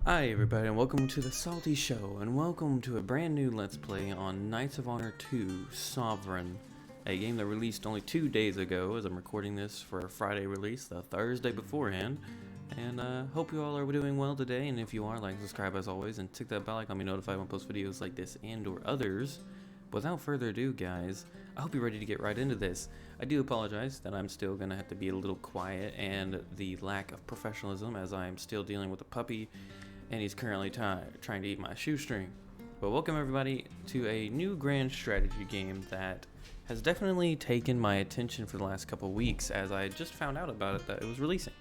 Hi everybody and welcome to the Salty Show and welcome to a brand new Let's Play on Knights of Honor 2 Sovereign, a game that released only 2 days ago as I'm recording this for a Friday release, the Thursday beforehand. And hope you all are doing well today, and if you are, like, subscribe as always, and tick that bell icon to be notified when I post videos like this and or others. Without further ado, guys, I hope you're ready to get right into this. I do apologize that I'm still going to have to be a little quiet and the lack of professionalism as I am still dealing with a puppy and he's currently trying to eat my shoestring. But welcome everybody to a new grand strategy game that has definitely taken my attention for the last couple of weeks as I just found out about it that it was releasing.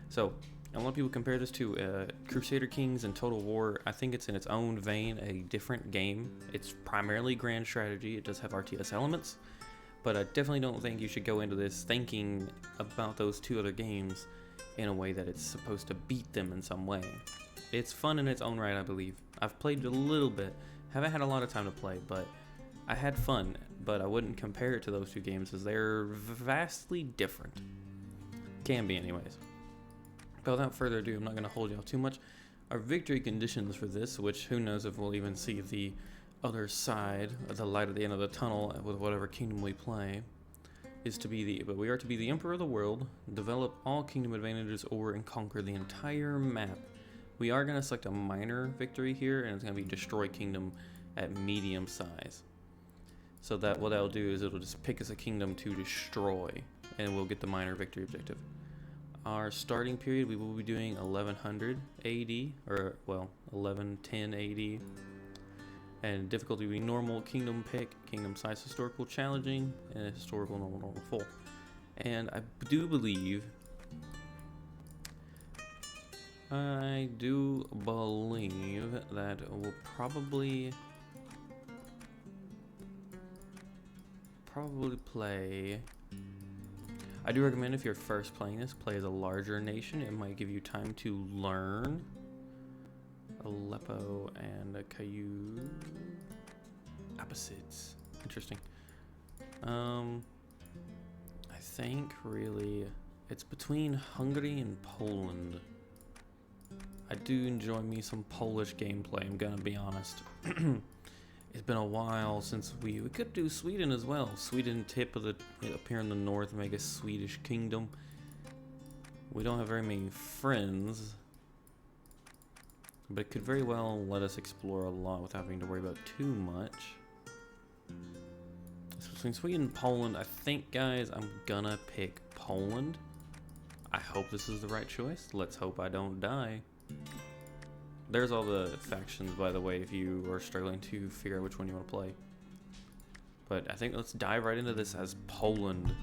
So, a lot of people compare this to Crusader Kings and Total War. I think it's in its own vein, a different game. It's primarily grand strategy. It does have RTS elements, but I definitely don't think you should go into this thinking about those two other games in a way that it's supposed to beat them in some way. It's fun in its own right, I believe. I've played a little bit. Haven't had a lot of time to play, but I had fun. But I wouldn't compare it to those two games as they're vastly different. Can be anyways. But without further ado, I'm not going to hold y'all too much. Our victory conditions for this, which who knows if we'll even see the other side of the light at the end of the tunnel with whatever kingdom we play, is to be but we are to be the emperor of the world, develop all kingdom advantages over and conquer the entire map. We are going to select a minor victory here, and it's going to be destroy kingdom at medium size. So that what that'll do is it'll just pick us a kingdom to destroy, and we'll get the minor victory objective. Our starting period, we will be doing 1100 AD, or well, 1110 AD. And difficulty will be normal, kingdom pick, kingdom size historical challenging, and historical normal full. And I do believe that we'll probably play. I do recommend if you're first playing this, play as a larger nation. It might give you time to learn Aleppo and Caillou opposites. Interesting. I think really it's between Hungary and Poland. I do enjoy me some Polish gameplay, I'm gonna be honest. It's been a while since we could do Sweden as well. Sweden tip of the up here in the north, make a Swedish kingdom. We don't have very many friends, but it could very well let us explore a lot without having to worry about too much. So between Sweden and Poland, I think, guys, I'm gonna pick Poland. I hope this is the right choice. Let's hope I don't die. There's all the factions, by the way, if you are struggling to figure out which one you want to play. But I think let's dive right into this as Poland.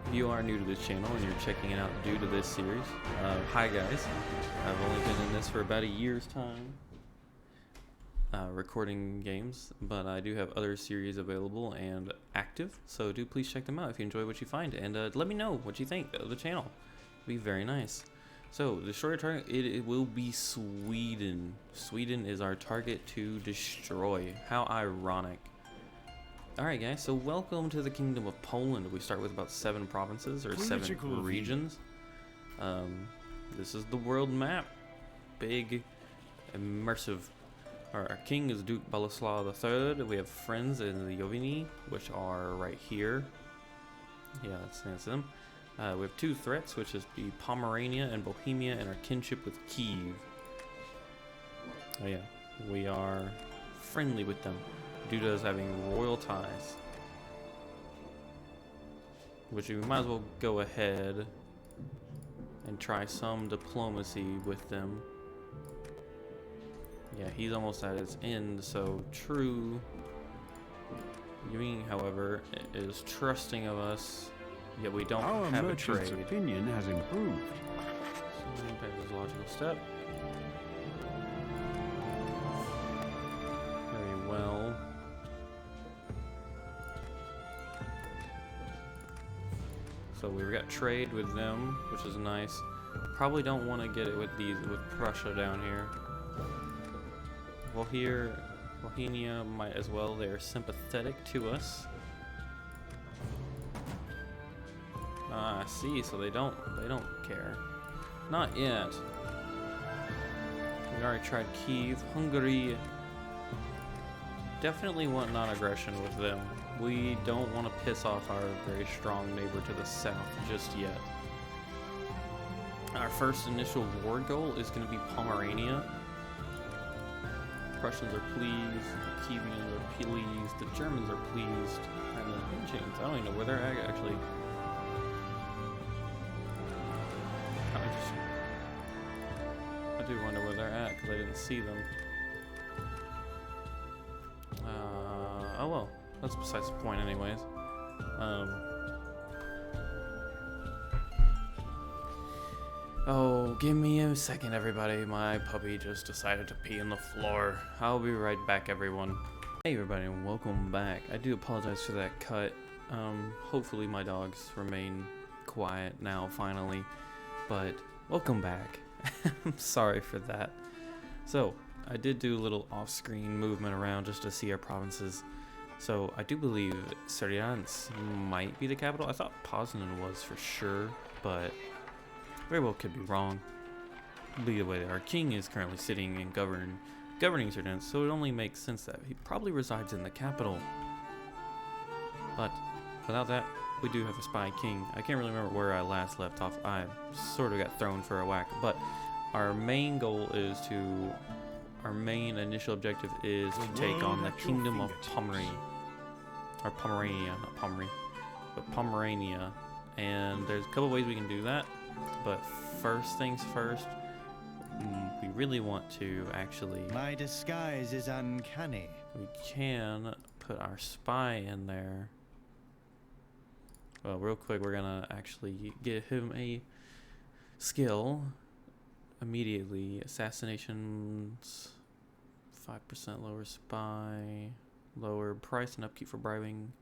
If you are new to this channel and you're checking it out due to this series, hi guys. I've only been in this for about a year's time, recording games, but I do have other series available and active, so do please check them out if you enjoy what you find, and let me know what you think of the channel. It'd be very nice. So the short target, it will be Sweden. Sweden is our target to destroy. How ironic. Alright guys, so welcome to the Kingdom of Poland. We start with about 7 provinces, or 7 regions. This is the world map. Big, immersive. Our king is Duke Boleslaw III. We have friends in the Jovini, which are right here. Yeah, that's them. We have 2 threats, which is the Pomerania and Bohemia, and our kinship with Kiev. Oh yeah, we are friendly with them due to us having royal ties. Which we might as well go ahead and try some diplomacy with them. Yeah, he's almost at his end, so true. Ying, however, is trusting of us, yet we don't have a trade. Our opinion has improved. So that is a logical step. Very well. So we've got trade with them, which is nice. Probably don't want to get it with Prussia down here. Well, here, Bohemia might as well. They are sympathetic to us. Ah, I see. So they don't care. Not yet. We already tried Kiev, Hungary. Definitely want non-aggression with them. We don't want to piss off our very strong neighbor to the south just yet. Our first initial war goal is going to be Pomerania. Prussians are pleased, the Kievians are pleased, the Germans are pleased, and the Hungarians, I don't even know where they're at actually. I do wonder where they're at because I didn't see them. Oh well, that's besides the point anyways. Oh, give me a second, everybody. My puppy just decided to pee on the floor. I'll be right back, everyone. Hey, everybody, and welcome back. I do apologize for that cut. Hopefully my dogs remain quiet now, finally. But, welcome back. I'm sorry for that. So, I did do a little off-screen movement around just to see our provinces. So, I do believe Sarians might be the capital. I thought Poznan was for sure, but very well could be wrong. Either way, our king is currently sitting and governing Sardins, so it only makes sense that he probably resides in the capital. But without that, we do have a spy king. I can't really remember where I last left off. I sort of got thrown for a whack, but our main goal is our main initial objective is to take on the kingdom of Pomerania. Or Pomerania, not Pomery, but Pomerania. And there's a couple ways we can do that. But first things first, we really want to actually... My disguise is uncanny. We can put our spy in there. Well, real quick, we're gonna actually get him a skill immediately. Assassinations, 5% lower spy, lower price and upkeep for bribing.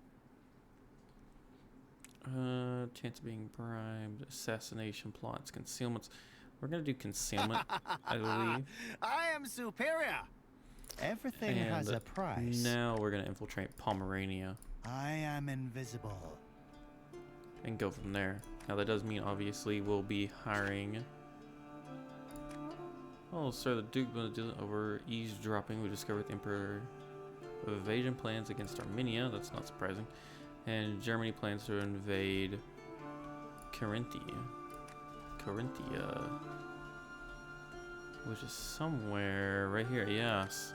Chance of being bribed, assassination plots, concealments. We're gonna do concealment, I believe. I am superior. Everything has a price. Now we're gonna infiltrate Pomerania. I am invisible. And go from there. Now that does mean obviously we'll be hiring. Oh, sir, the Duke over eavesdropping. We discovered the Emperor of evasion plans against Armenia. That's not surprising. And Germany plans to invade Carinthia, which is somewhere right here. Yes.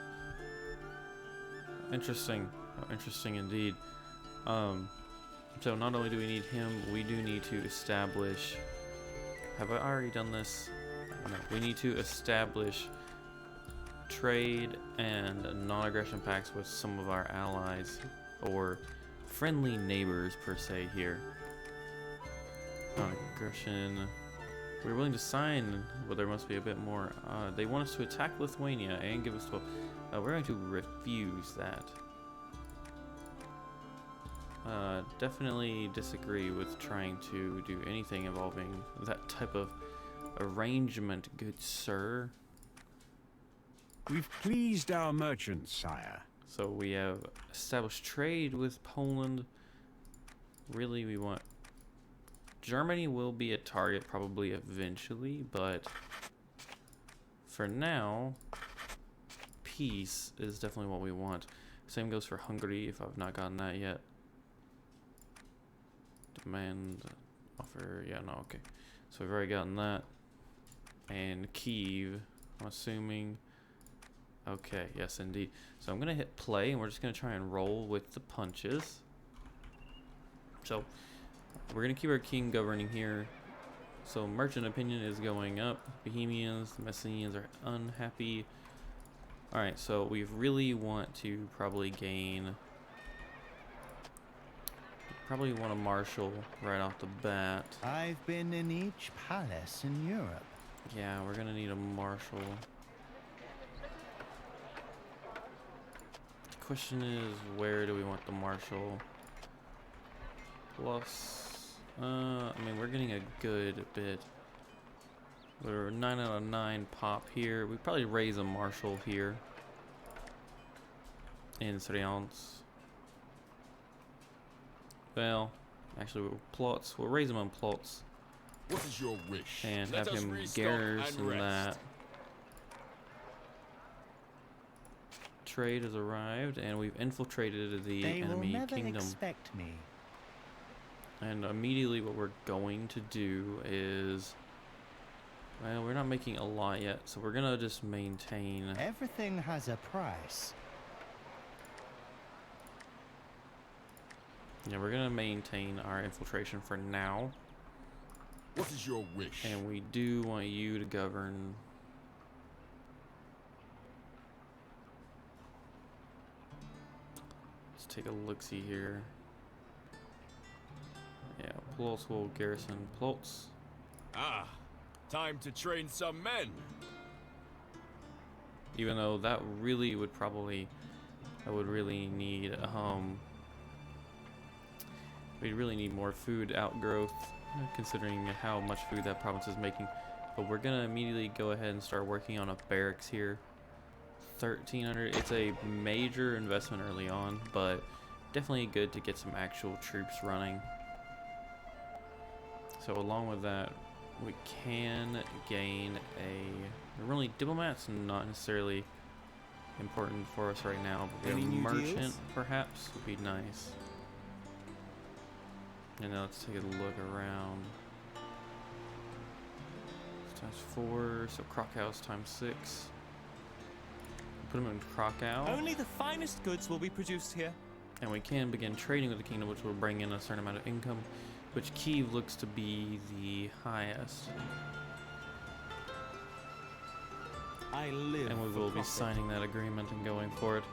Interesting. Oh, interesting indeed. So not only do we need him, we do need to establish. Have I already done this? No. We need to establish trade and non-aggression pacts with some of our allies or friendly neighbors per se here. Non-aggression. We're willing to sign, but there must be a bit more. They want us to attack Lithuania and give us 12. We're going to refuse that. Definitely disagree with trying to do anything involving that type of arrangement, good sir. We've pleased our merchants, sire. So we have established trade with Poland. Really, we want... Germany will be a target probably eventually, but for now, peace is definitely what we want. Same goes for Hungary, if I've not gotten that yet. Demand, offer, yeah, no, okay. So we've already gotten that. And Kiev, I'm assuming. Okay, yes indeed. So I'm gonna hit play and we're just gonna try and roll with the punches. So we're gonna keep our king governing here. So merchant opinion is going up. Bohemians, the Messenians are unhappy. Alright, so we really want to probably gain... Probably want a marshal right off the bat. I've been in each palace in Europe. Yeah, we're gonna need a marshal. Question is, where do we want the marshal? Plus, I mean, we're getting a good bit. We're 9 out of 9 pop here. We probably raise a marshal here in Sarians. Well, Actually, we'll raise him on plots. What is your wish? And Let have us him restock garrison and that. rest. Trade has arrived, and we've infiltrated the They will enemy never kingdom. expect me. And immediately what we're going to do is... Well, we're not making a lot yet, so we're gonna just maintain... Everything has a price. Yeah, we're gonna maintain our infiltration for now. What is your wish? And we do want you to govern... Let's take a look-see here. Yeah, Plots will garrison Plots. Ah, time to train some men. Even though that really would probably... I would really need, we'd really need more food outgrowth, considering how much food that province is making. But we're gonna immediately go ahead and start working on a barracks here. 1,300. It's a major investment early on, but definitely good to get some actual troops running. So along with that, we can gain a... Really, diplomat's not necessarily important for us right now, but a merchant perhaps would be nice. And now let's take a look around. Times 4, so Krakow's times 6. Put them in Krakow. Only the finest goods will be produced here. And we can begin trading with the kingdom, which will bring in a certain amount of income, which Kyiv looks to be the highest. I live And we will be signing that agreement and going for it.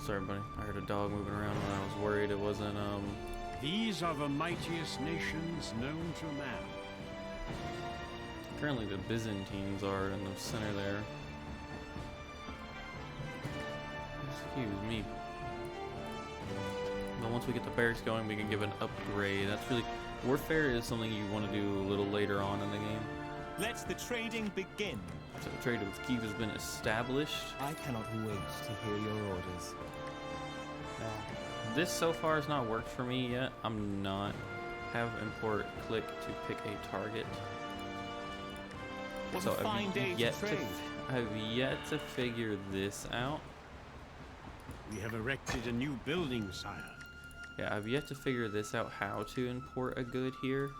Sorry, buddy. I heard a dog moving around and I was worried it wasn't, These are the mightiest nations known to man. Currently the Byzantines are in the center there. Excuse me. But once we get the barracks going, we can give an upgrade. That's really... Warfare is something you want to do a little later on in the game. Let the trading begin. So the trade with Kyiv has been established. I cannot wait to hear your orders. This so far has not worked for me yet. I'm not... Have import click to pick a target. What So a fine day to trade. I've yet to figure this out. We have erected a new building, sire. Yeah, I've yet to figure this out, how to import a good here.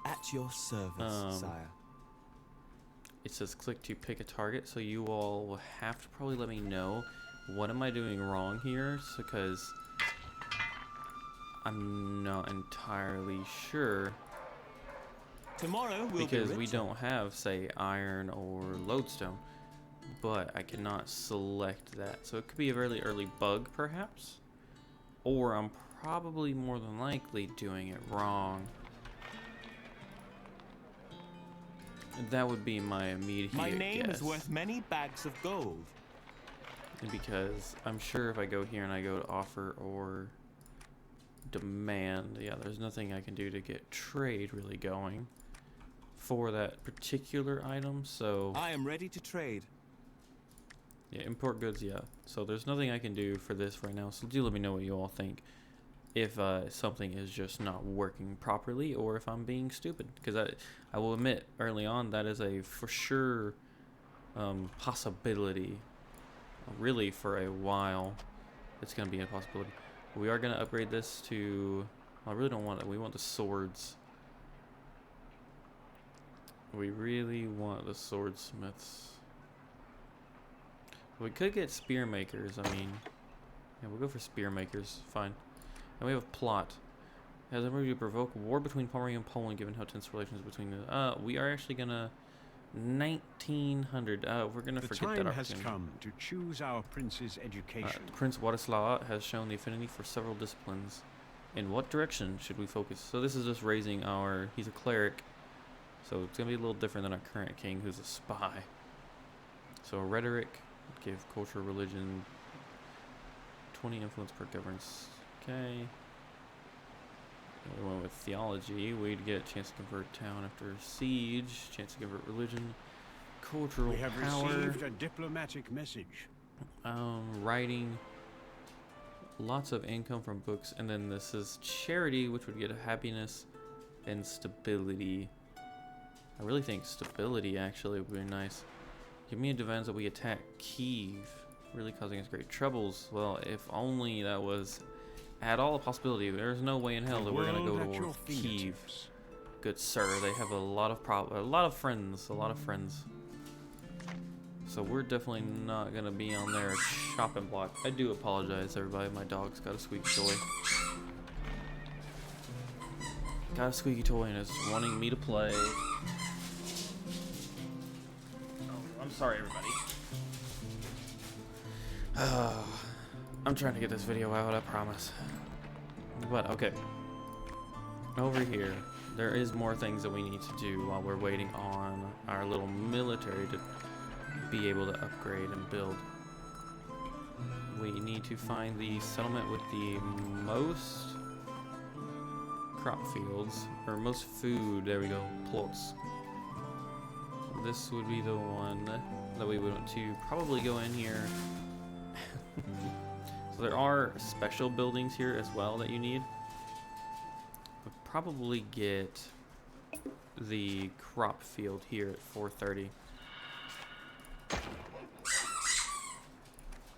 At your service, sire. It says click to pick a target, so you all will have to probably let me know what am I doing wrong here, because I'm not entirely sure. Tomorrow we'll Because be we richer. don't have, say, iron or lodestone, but I cannot select that. So it could be a really early bug, perhaps, or I'm probably more than likely doing it wrong. That would be my immediate My name guess. is worth many bags of gold. Because I'm sure if I go here and I go to offer or demand, yeah, there's nothing I can do to get trade really going for that particular item. So I am ready to trade. yeah, import goods, yeah. So there's nothing I can do for this right now. So do let me know what you all think. If something is just not working properly, or if I'm being stupid. Because I will admit, early on, that is a for sure possibility. Really, for a while, it's going to be a possibility. We are going to upgrade this to... I really don't want it. We want the swords. We really want the swordsmiths. We could get spear makers. I mean, yeah, we'll go for spear makers. Fine. And we have a plot. Has ever to provoke war between Pomerania and Poland, given how tense relations between the... we are actually going to... 1900. We're going to forget that The time has opportunity. come to choose our prince's education. Prince Władysław has shown the affinity for several disciplines. In what direction should we focus? So this is just raising our... He's a cleric. So it's going to be a little different than our current king, who's a spy. So rhetoric, give culture, religion, 20 influence per governance. Okay. We went with theology. We'd get a chance to convert town after siege, chance to convert religion, cultural We have power, received a diplomatic message. writing, lots of income from books, and then this is charity, which would get a happiness and stability. I really think stability actually would be nice. Give me a defense that we attack Kiev, really causing us great troubles. Well, if only that was at all a possibility. There's no way in hell that we're gonna go to war with Kiev. Good sir, they have a lot of friends. So we're definitely not gonna be on their chopping block. I do apologize, everybody. My dog's got a squeaky toy. Got a squeaky toy and is wanting me to play. I'm sorry, everybody. I'm trying to get this video out, I promise. But, okay. Over here, there is more things that we need to do while we're waiting on our little military to be able to upgrade and build. We need to find the settlement with the most crop fields, or most food. There we go, plots. This would be the one that we would want to probably go in here. So there are special buildings here as well that you need. We'll probably get the crop field here at 430.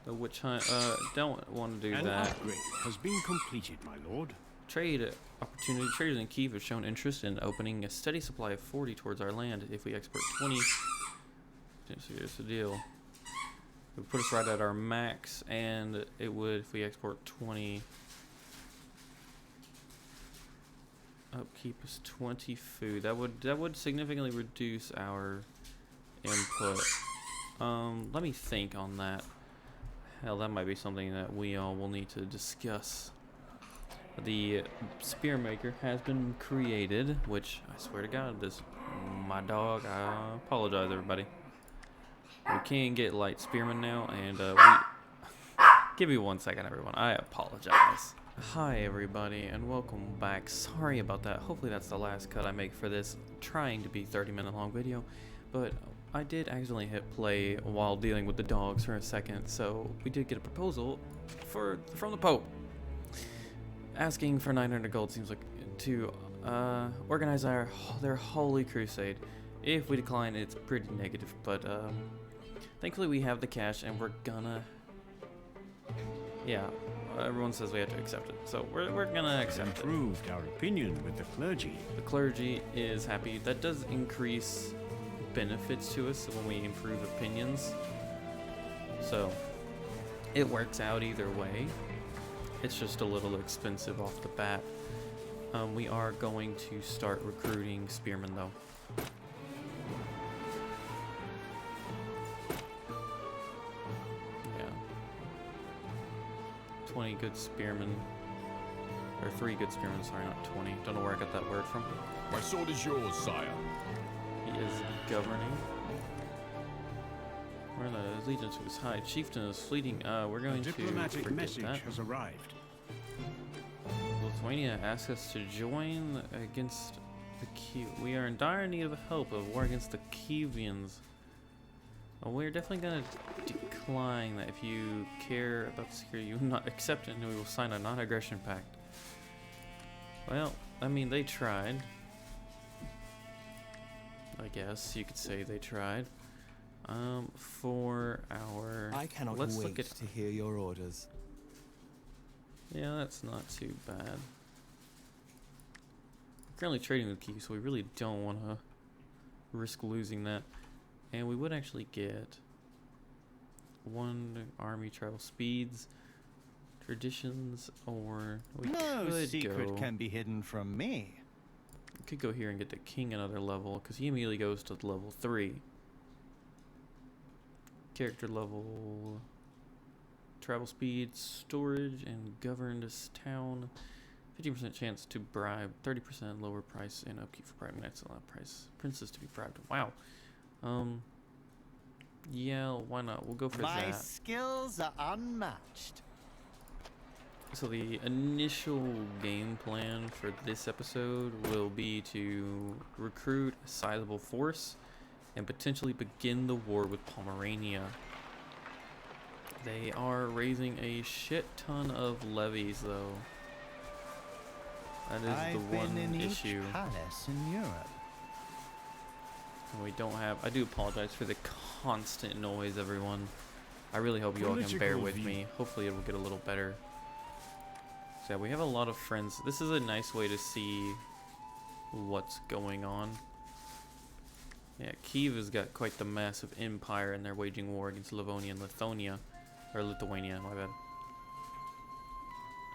The witch hunt, don't want to do An that. upgrade has been completed, my lord. Trade opportunity. Traders in Kiev have shown interest in opening a steady supply of 40 towards our land. If we export 20, here's the deal. It would put us right at our max, and it would, if we export 20, upkeep is 20 food. That would significantly reduce our input. Let me think on that. Hell, that might be something that we all will need to discuss. The spear maker has been created, which I swear to God, this my dog. I apologize, everybody. We can get light spearmen now, and give me 1 second, everyone. I apologize. Hi, everybody, and welcome back. Sorry about that. Hopefully, that's the last cut I make for this trying to be 30-minute long video, but I did accidentally hit play while dealing with the dogs for a second, so we did get a proposal from the Pope. Asking for 900 gold seems like to organize their holy crusade. If we decline, it's pretty negative, but thankfully we have the cash and we're gonna, yeah, everyone says we have to accept it, so we're gonna accept it. Improved our opinion with the clergy. The clergy is happy. That does increase benefits to us when we improve opinions, so it works out either way. It's just a little expensive off the bat. We are going to start recruiting spearmen though. Yeah. 20 good spearmen. Or 3 good spearmen, sorry, not 20. Don't know where I got that word from. My sword is yours, sire. He is governing. We're in the allegiance to his high chieftain is fleeting. We're going to Diplomatic forget message that. has arrived. Lithuania asks us to join against the Kiev. We are in dire need of help of war against the Kievians. We're definitely going to decline that. If you care about security, you will not accept it, and we will sign a non-aggression pact. Well, I mean, they tried. I guess you could say they tried. For our... I cannot let's wait look at, to hear your orders. yeah, that's not too bad. We're currently trading with Kiev, so we really don't want to risk losing that. And we would actually get 1 army travel speeds, traditions, or we No could secret go, can be hidden from me. we could go here and get the king another level, because he immediately goes to level 3. Character level, travel speed, storage, and governed town. 50% chance to bribe, 30% lower price, and upkeep for bribing knights. Allow price princes to be bribed. Wow. Yeah, why not? We'll go for My that. skills are unmatched. So the initial game plan for this episode will be to recruit a sizable force and potentially begin the war with Pomerania. They are raising a shit ton of levies, though. That is the one issue. Palace in Europe. And we don't have. I do apologize for the constant noise, everyone. I really hope you all can bear with me. Hopefully, it will get a little better. So yeah, we have a lot of friends. This is a nice way to see what's going on. Yeah, Kiev has got quite the massive empire, and they're waging war against Livonia and Lithuania. Or Lithuania, my bad.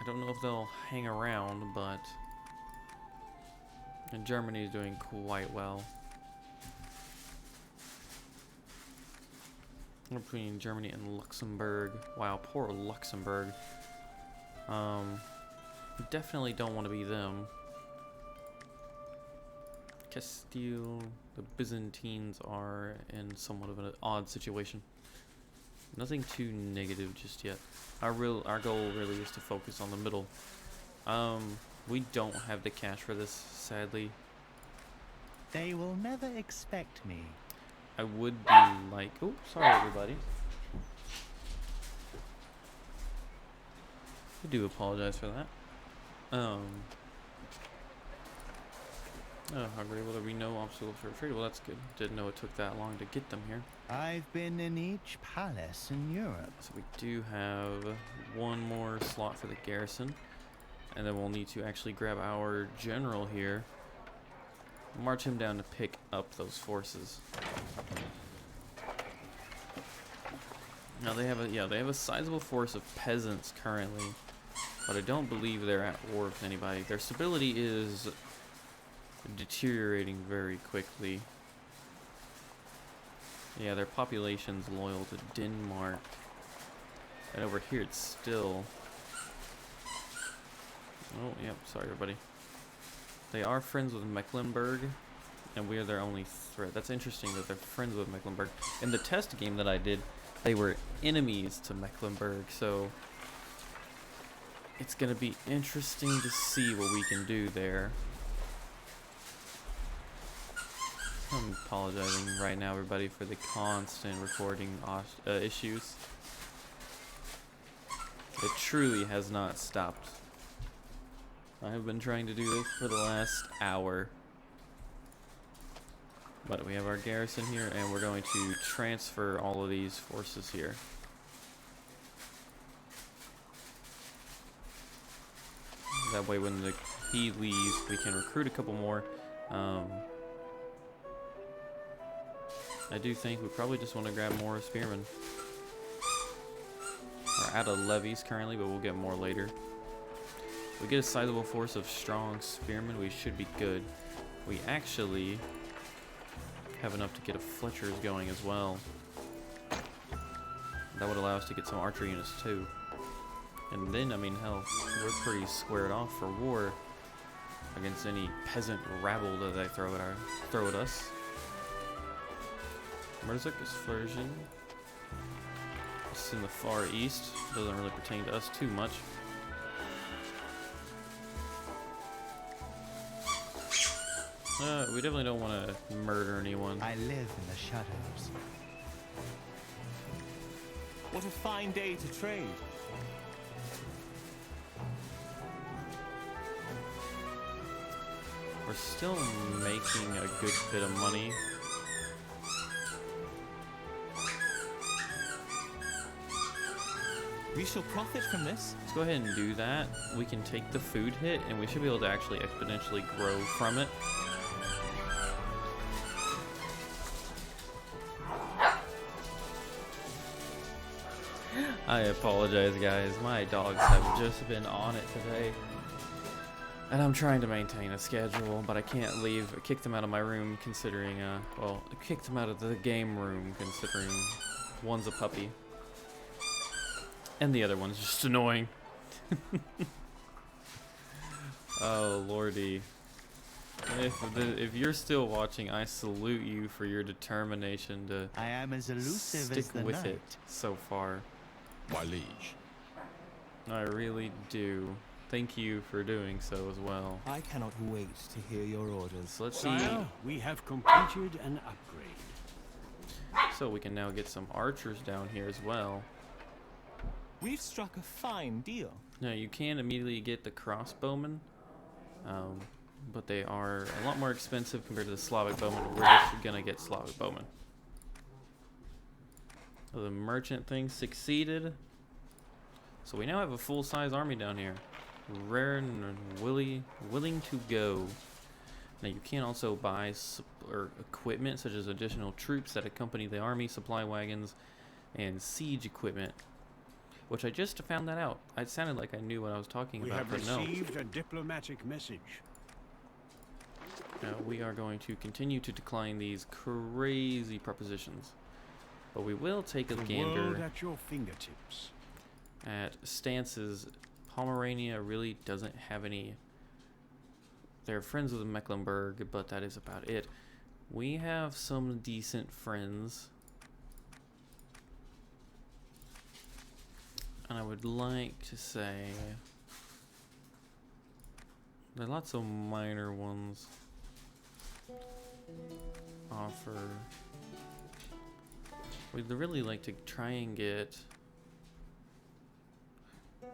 I don't know if they'll hang around, but... And Germany is doing quite well. We're between Germany and Luxembourg. Wow, poor Luxembourg. Definitely don't want to be them. Castile, the Byzantines are in somewhat of an odd situation. Nothing too negative just yet. Our goal really is to focus on the middle. We don't have the cash for this, sadly. They will never expect me. I would be like, oh, sorry everybody. I do apologize for that. Oh, Hungary, will there be no obstacles for trade? Well, that's good. Didn't know it took that long to get them here. I've been in each palace in Europe. So we do have one more slot for the garrison. And then we'll need to actually grab our general here. March him down to pick up those forces. Now they have a sizable force of peasants currently. But I don't believe they're at war with anybody. Their stability is deteriorating very quickly. Yeah, their population's loyal to Denmark. And over here it's still... Oh, yep, sorry everybody. They are friends with Mecklenburg, and we are their only threat. That's interesting that they're friends with Mecklenburg. In the test game that I did, they were enemies to Mecklenburg, so... It's gonna be interesting to see what we can do there. I'm apologizing right now, everybody, for the constant recording issues. It truly has not stopped. I have been trying to do this for the last hour. But we have our garrison here, and we're going to transfer all of these forces here. That way when he leaves, we can recruit a couple more. I do think we probably just want to grab more spearmen. We're out of levies currently, but we'll get more later. If we get a sizable force of strong spearmen, we should be good. We actually have enough to get a Fletcher's going as well. That would allow us to get some archery units too. And then, I mean, hell, we're pretty squared off for war against any peasant rabble that they throw at us. Merzuk is flourishing. It's in the far east. Doesn't really pertain to us too much. We definitely don't want to murder anyone. I live in the shadows. What a fine day to trade. We're still making a good bit of money. We shall profit from this. Let's go ahead and do that. We can take the food hit, and we should be able to actually exponentially grow from it. I apologize, guys. My dogs have just been on it today. And I'm trying to maintain a schedule, but I can't kick them out of my room considering, well, kick them out of the game room considering one's a puppy. And the other one's just annoying. Oh, lordy. If you're still watching, I salute you for your determination to I am as elusive stick as the with night. it so far. My liege. I really do. Thank you for doing so as well. I cannot wait to hear your orders. So let's see. Sire, we have completed an upgrade. So we can now get some archers down here as well. We've struck a fine deal. Now you can immediately get the crossbowmen, but they are a lot more expensive compared to the Slavic bowmen. We're just gonna get Slavic bowmen. So the merchant thing succeeded. So we now have a full-size army down here. Rare and willing to go. Now you can also buy equipment such as additional troops that accompany the army, supply wagons, and siege equipment. Which I just found that out. It sounded like I knew what I was talking We about, have but no. received a diplomatic message. Now we are going to continue to decline these crazy propositions. But we will take a The gander world at your fingertips. at stances. Pomerania really doesn't have any. They're friends with Mecklenburg, but that is about it. We have some decent friends. And I would like to say there are lots of minor ones. Offer. We'd really like to try and get.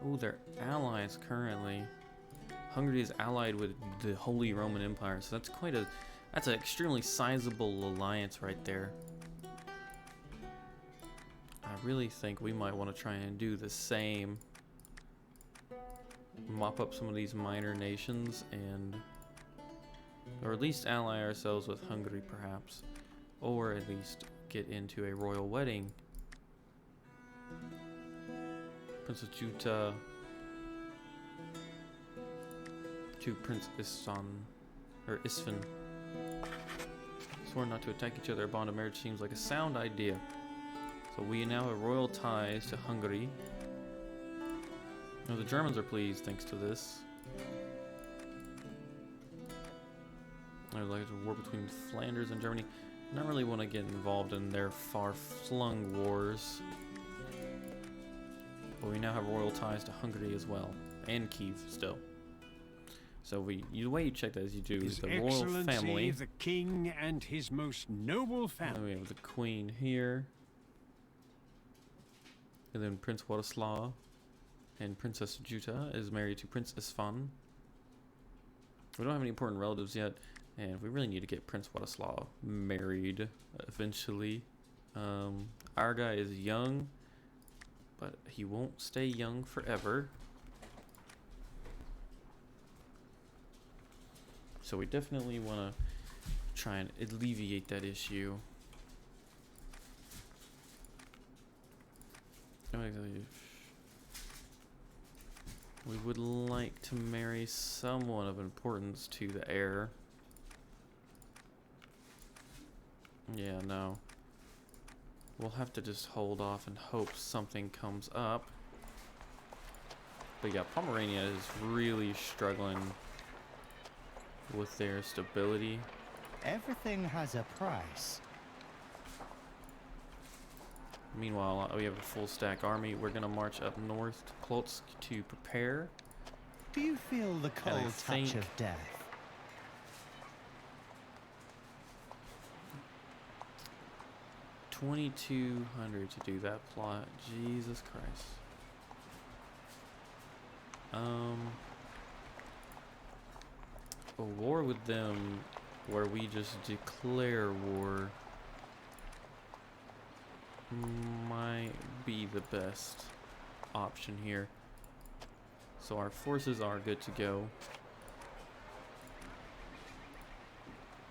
Oh, they're allies currently. Hungary is allied with the Holy Roman Empire, so that's an extremely sizable alliance right there. I really think we might want to try and do the same. Mop up some of these minor nations and, or at least ally ourselves with Hungary perhaps, or at least get into a royal wedding. Princess Juta to Prince Isfan. Sworn not to attack each other. A bond of marriage seems like a sound idea. So we now have royal ties to Hungary. Now the Germans are pleased thanks to this. I would like a war between Flanders and Germany. I don't really want to get involved in their far-flung wars. But we now have royal ties to Hungary as well, and Kiev still. So the way you check that is you do His the royal Excellency, family. the king and his most noble And family. we have the queen here, and then Prince Władysław and Princess Juta is married to Prince Isfan. We don't have any important relatives yet, and we really need to get Prince Władysław married eventually. Our guy is young, but he won't stay young forever. So we definitely want to try and alleviate that issue. We would like to marry someone of importance to the heir. Yeah, no. We'll have to just hold off and hope something comes up. But yeah, Pomerania is really struggling with their stability. Everything has a price. Meanwhile, we have a full stack army. We're gonna march up north to Plotsk to prepare. Do you feel the cold touch think- of death? 2,200 to do that plot. Jesus Christ. A war with them where we just declare war might be the best option here. So our forces are good to go.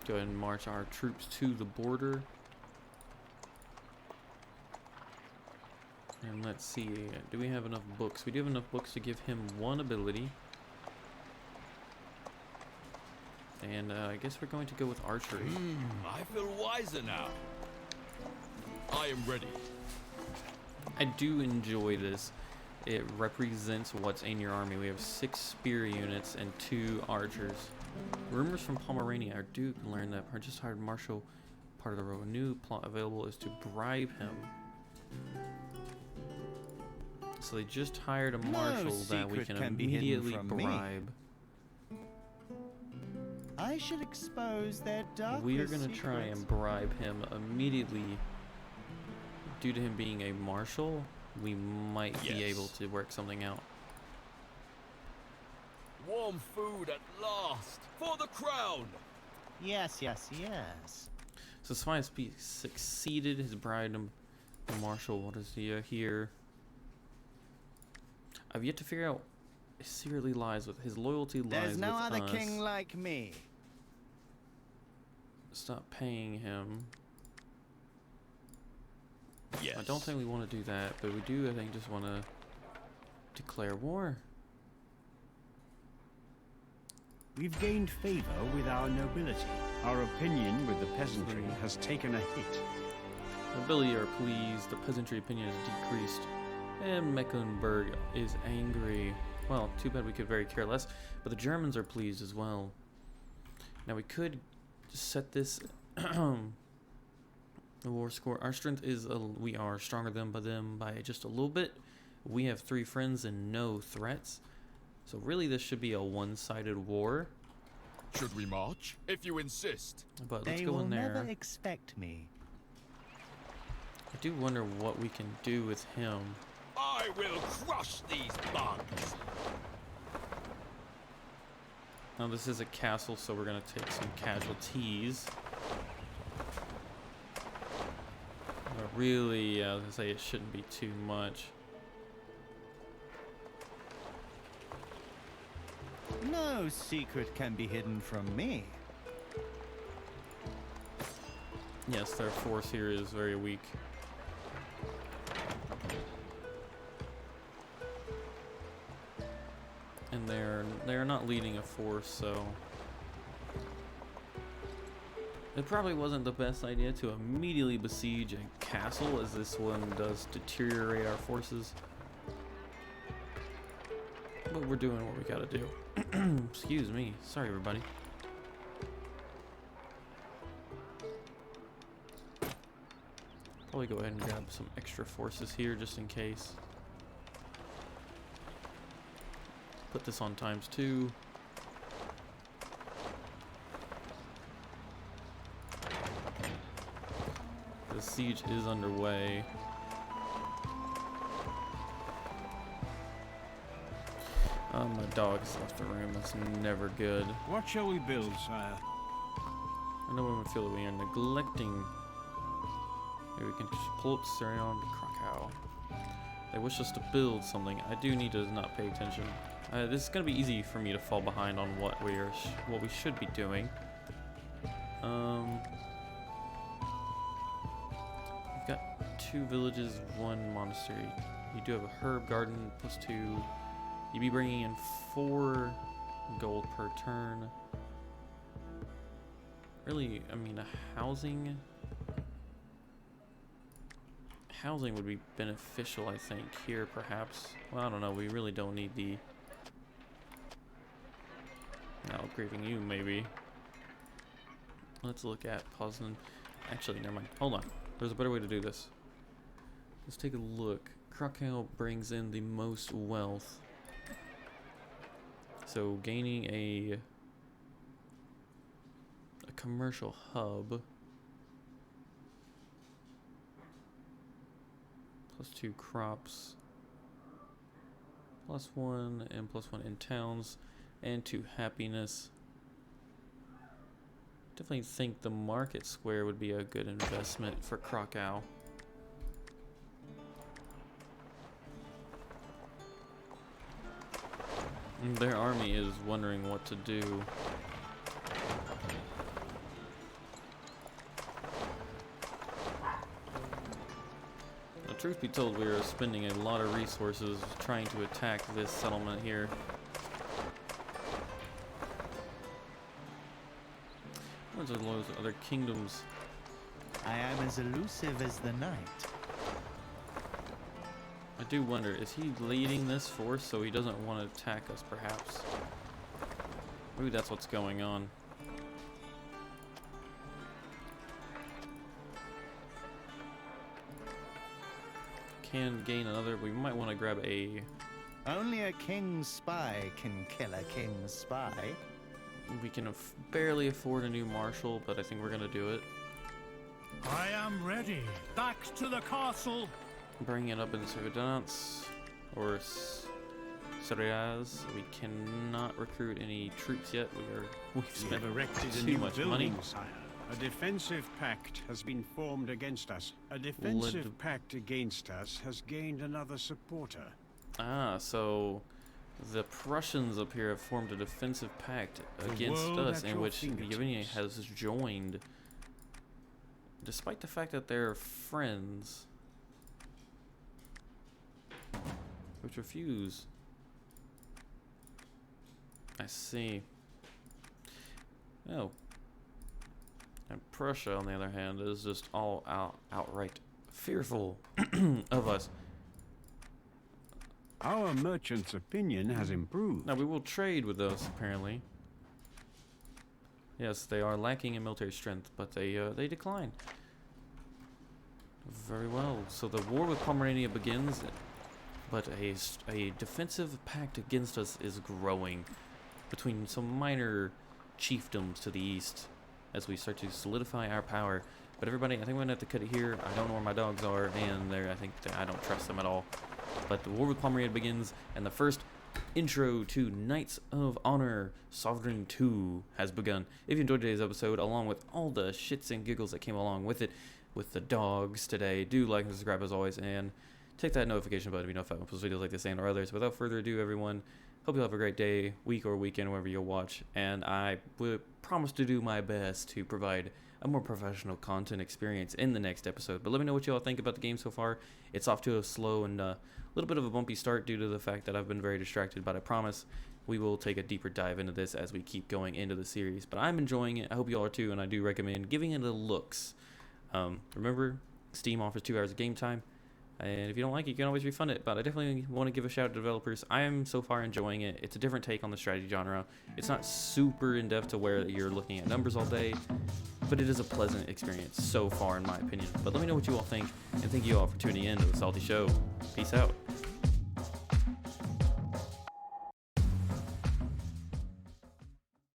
Go ahead and march our troops to the border. And let's see, do we have enough books? We do have enough books to give him one ability. And I guess we're going to go with archery. I feel wiser now. I am ready. I do enjoy this. It represents what's in your army. We have 6 spear units and 2 archers. Rumors from Pomerania. Our Duke learned that just hired Marshal part of the row. A new plot available is to bribe him. So they just hired a marshal that we secret can be hidden immediately from me. bribe. I should expose their darkest We are going to try secrets. and bribe him immediately. Due to him being a marshal, we might be able to work something out. Warm food at last for the crown. Yes, yes, yes. So Swine's succeeded his bride and marshal. What is he here? I've yet to figure out his secretly lies with his loyalty lies There's no with other us. king like me. Stop paying him. Yes. I don't think we want to do that, but we do, I think, just want to declare war. We've gained favor with our nobility. Our opinion with the peasantry has taken a hit. Nobility are pleased, the peasantry opinion is decreased, and Mecklenburg is angry. Well, too bad we could very care less, but the Germans are pleased as well. Now we could set this the war score. Our strength is we are stronger than them by just a little bit. We have 3 friends and no threats. So really this should be a one-sided war. Should we march? If you insist. But let's They go will in there. never expect me. I do wonder what we can do with him. I will crush these bugs. Now this is a castle, so we're gonna take some casualties. But really, I was gonna say it shouldn't be too much. No secret can be hidden from me. Yes, their force here is very weak. And they're not leading a force, so it probably wasn't the best idea to immediately besiege a castle, as this one does deteriorate our forces. But we're doing what we gotta do. Excuse me. Sorry, everybody. Probably go ahead and grab some extra forces here just in case. Put this on ×2. The siege is underway. Oh, my dog's left the room. That's never good. What shall we build, sire? I know when we feel that we are neglecting. Maybe we can just pull up Surion to Krakow. They wish us to build something. I do need to not pay attention. This is gonna be easy for me to fall behind on what we are, what we should be doing. We've got 2 villages, 1 monastery. You do have a herb garden +2. You'd be bringing in 4 gold per turn. Really, I mean, a housing would be beneficial, I think, here perhaps. Well, I don't know, we really don't need the... Now upgrading you, maybe. Let's look at Poznan. Actually, never mind. Hold on. There's a better way to do this. Let's take a look. Krakow brings in the most wealth. So gaining a commercial hub. +2 crops. +1 and +1 in towns. And 2 happiness. Definitely think the market square would be a good investment for Krakow. Their army is wondering what to do. Now, truth be told, we are spending a lot of resources trying to attack this settlement here. What's those other kingdoms? I am as elusive as the night. I do wonder, is he leading this force so he doesn't want to attack us, perhaps? Maybe that's what's going on. can gain another. We might want to grab a... Only a king's spy can kill a king's spy. We can barely afford a new marshal, but I think we're going to do it. I am ready. Back to the castle. Bring it up in Servidance or Seriaz. We cannot recruit any troops yet. We've We spent have erected a too new much building, money. sire. A defensive pact has been formed against us. A defensive pact against us has gained another supporter. Ah, so the Prussians up here have formed a defensive pact The against world us, at in your which fingertips. Yevgeny has joined, despite the fact that they're friends, which refuse. I see. Oh. And Prussia, on the other hand, is just all outright fearful of us. Our merchant's opinion has improved. Now, we will trade with those, apparently. Yes, they are lacking in military strength, but they decline. Very well. So the war with Pomerania begins, but a defensive pact against us is growing between some minor chiefdoms to the east as we start to solidify our power. But everybody, I think we're going to have to cut it here. I don't know where my dogs are, and I think that I don't trust them at all. But the war with Pomerania begins, and the first intro to Knights of Honor Sovereign 2 has begun. If you enjoyed today's episode, along with all the shits and giggles that came along with it, with the dogs today, do like and subscribe as always, and take that notification button if you know if I post videos like this and or others. Without further ado, everyone, hope you have a great day, week, or weekend, wherever you watch, and I will promise to do my best to provide a more professional content experience in the next episode. But let me know what you all think about the game so far. It's off to a slow and little bit of a bumpy start due to the fact that I've been very distracted, but I promise we will take a deeper dive into this as we keep going into the series. But I'm enjoying it. I hope you all are too, and I do recommend giving it a looks. Remember, Steam offers 2 hours of game time, and if you don't like it, you can always refund it. But I definitely want to give a shout out to developers. I am so far enjoying it. It's a different take on the strategy genre. It's not super in-depth to where you're looking at numbers all day, but it is a pleasant experience so far, in my opinion. But let me know what you all think, and thank you all for tuning in to the Salty Show. Peace out.